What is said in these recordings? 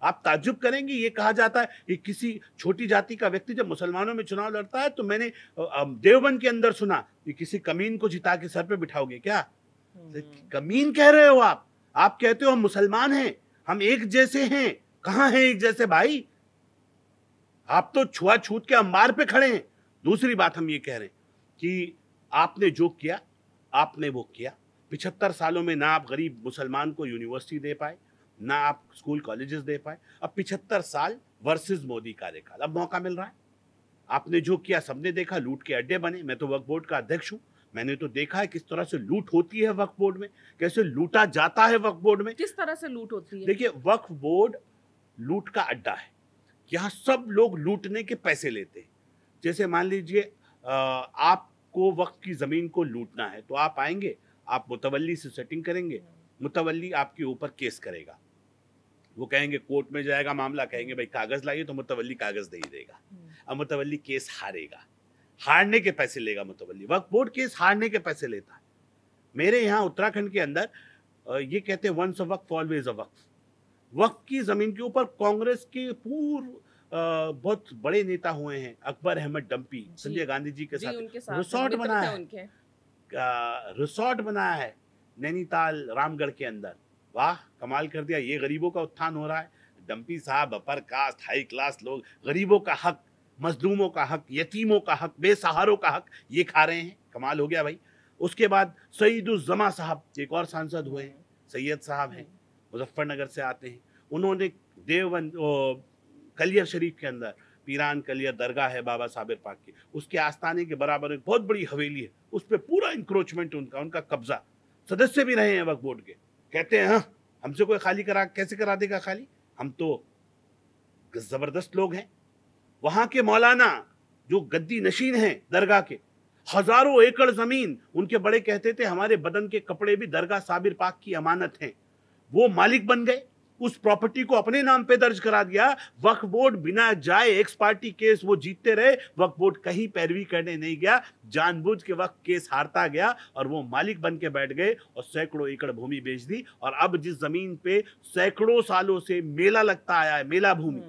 आप ताज्जुब करेंगे, ये कहा जाता है कि किसी छोटी जाति का व्यक्ति जब मुसलमानों में चुनाव लड़ता है, तो मैंने देवबंद के अंदर सुना कि किसी कमीन को जिता के सर पे बिठाओगे क्या? कमीन कह रहे हो आप कहते हो हम मुसलमान हैं, हम एक जैसे हैं। कहां हैं एक जैसे भाई? आप तो छुआछूत के अंबार पे खड़े हैं। दूसरी बात हम ये कह रहे हैं कि आपने जो किया, आपने वो किया। 75 सालों में ना आप गरीब मुसलमान को यूनिवर्सिटी दे पाए, ना आप स्कूल कॉलेजेस दे पाए। अब 75 साल वर्सेस मोदी कार्यकाल, अब मौका मिल रहा है। आपने जो किया सबने देखा, लूट के अड्डे बने। मैं तो वक्फ बोर्ड का अध्यक्ष हूं, मैंने तो देखा है किस तरह से लूट होती है वक्फ बोर्ड में, कैसे लूटा जाता है वक्फ बोर्ड में। किस तरह से लूट होती है? देखिए, वक्फ बोर्ड लूट का अड्डा है। यहाँ सब लोग लूटने के पैसे लेते हैं। जैसे मान लीजिए आपको वक्फ की जमीन को लूटना है, तो आप आएंगे, आप मुतवल्ली से सेटिंग करेंगे, मुतवल्ली आपके ऊपर केस करेगा। वो कहेंगे कोर्ट में जाएगा मामला, कहेंगे भाई कागज लाइए, तो मुतवल्ली कागज दे ही देगा। अब मुतवल्ली केस हारेगा, हारने के पैसे लेगा मुतवल्ली। वक्फ बोर्ड केस हारने के पैसे लेता है। मेरे यहाँ उत्तराखंड के अंदर ये कहते हैं once a Waqf always a वक्फ। वक्फ की जमीन के ऊपर कांग्रेस के पूर्व बहुत बड़े नेता हुए हैं। अकबर अहमद डंपी संजय गांधी जी के साथ रिसोर्ट बनाया है, रिसोर्ट बनाया है नैनीताल रामगढ़ के अंदर। वाह, कमाल कर दिया। ये गरीबों का उत्थान हो रहा है। डंपी साहब अपर कास्ट हाई क्लास लोग गरीबों का हक, मजलूमों का हक, यतीमों का हक, बेसहारों का हक ये खा रहे हैं। कमाल हो गया भाई। उसके बाद सईदुज्जमा साहब एक और सांसद हुए हैं, सैयद साहब हैं, मुजफ्फरनगर से आते हैं। उन्होंने देवबंद कलियर शरीफ के अंदर पीरान कलियर दरगाह है बाबा साबिर पाक की, उसके आस्थाने के बराबर एक बहुत बड़ी हवेली है, उस पर पूरा इंक्रोचमेंट उनका कब्जा। सदस्य भी रहे हैं वक्फ बोर्ड के। कहते हैं हाँ, हमसे कोई खाली कैसे करा देगा खाली? हम तो जबरदस्त लोग हैं। वहां के मौलाना जो गद्दी नशीन हैं दरगाह के, हजारों एकड़ जमीन, उनके बड़े कहते थे हमारे बदन के कपड़े भी दरगाह साबिर पाक की अमानत हैं। वो मालिक बन गए, उस प्रॉपर्टी को अपने नाम पे दर्ज करा दिया। वक्फ बोर्ड बिना जाए एक्स पार्टी केस वो जीतते रहे, वक्फ बोर्ड कहीं पैरवी करने नहीं गया, जानबूझ के वक्त केस हारता गया और वो मालिक बन के बैठ गए और सैकड़ों एकड़ भूमि बेच दी। और अब जिस जमीन पे सैकड़ों सालों से मेला लगता आया है, मेला भूमि,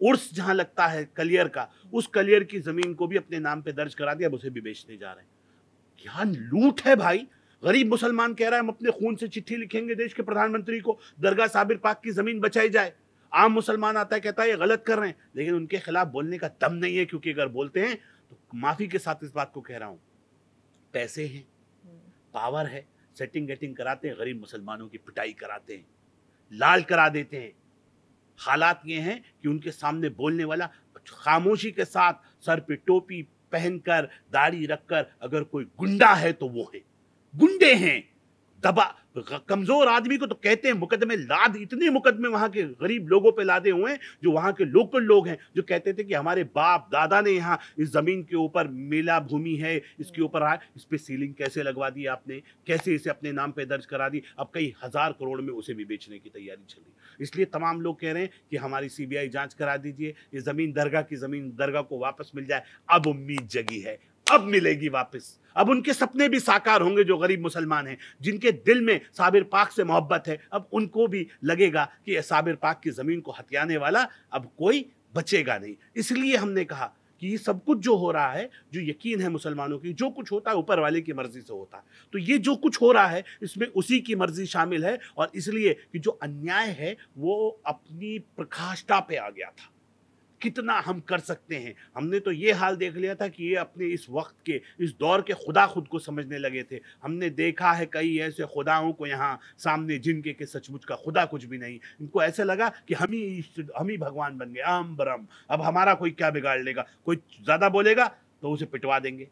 उर्स जहां लगता है कलियर का, उस कलियर की जमीन को भी अपने नाम पे दर्ज करा दिया, अब उसे भी बेचने जा रहे हैं। क्या लूट है भाई। गरीब मुसलमान कह रहा है हम अपने खून से चिट्ठी लिखेंगे देश के प्रधानमंत्री को, दरगाह साबिर पाक की जमीन बचाई जाए। आम मुसलमान आता है कहता है ये गलत कर रहे हैं, लेकिन उनके खिलाफ बोलने का दम नहीं है, क्योंकि अगर बोलते हैं तो माफी के साथ इस बात को कह रहा हूं, पैसे हैं, पावर है, सेटिंग गेटिंग कराते हैं, गरीब मुसलमानों की पिटाई कराते हैं, लाल करा देते हैं। हालात ये हैं कि उनके सामने बोलने वाला खामोशी के साथ सर पे टोपी पहनकर दाढ़ी रखकर अगर कोई गुंडा है तो वो है, गुंडे हैं। दबा कमजोर आदमी को तो कहते हैं मुकदमे लाद, इतने मुकदमे वहां के गरीब लोगों पे लादे हुए हैं, जो वहां के लोकल लोग हैं, जो कहते थे कि हमारे बाप दादा ने यहाँ इस जमीन के ऊपर मेला भूमि है, इसके ऊपर आए, इस पे सीलिंग कैसे लगवा दी आपने, कैसे इसे अपने नाम पे दर्ज करा दी। अब कई हजार करोड़ में उसे भी बेचने की तैयारी चल रही। इसलिए तमाम लोग कह रहे हैं कि हमारी सीबीआई जांच करा दीजिए, ये जमीन दरगाह की जमीन दरगाह को वापस मिल जाए। अब उम्मीद जगी है, अब मिलेगी वापस। अब उनके सपने भी साकार होंगे, जो गरीब मुसलमान हैं, जिनके दिल में साबिर पाक से मोहब्बत है। अब उनको भी लगेगा कि साबिर पाक की जमीन को हथियाने वाला अब कोई बचेगा नहीं। इसलिए हमने कहा कि ये सब कुछ जो हो रहा है, जो यकीन है मुसलमानों की, जो कुछ होता है ऊपर वाले की मर्जी से होता है। तो ये जो कुछ हो रहा है इसमें उसी की मर्जी शामिल है, और इसलिए कि जो अन्याय है वो अपनी प्रकाष्ठा पे आ गया था। कितना हम कर सकते हैं। हमने तो ये हाल देख लिया था कि ये अपने इस वक्त के, इस दौर के खुदा खुद को समझने लगे थे। हमने देखा है कई ऐसे खुदाओं को यहाँ सामने, जिनके के सचमुच का खुदा कुछ भी नहीं। इनको ऐसे लगा कि हम ही भगवान बन गए, आम बरम, अब हमारा कोई क्या बिगाड़ लेगा, कोई ज्यादा बोलेगा तो उसे पिटवा देंगे।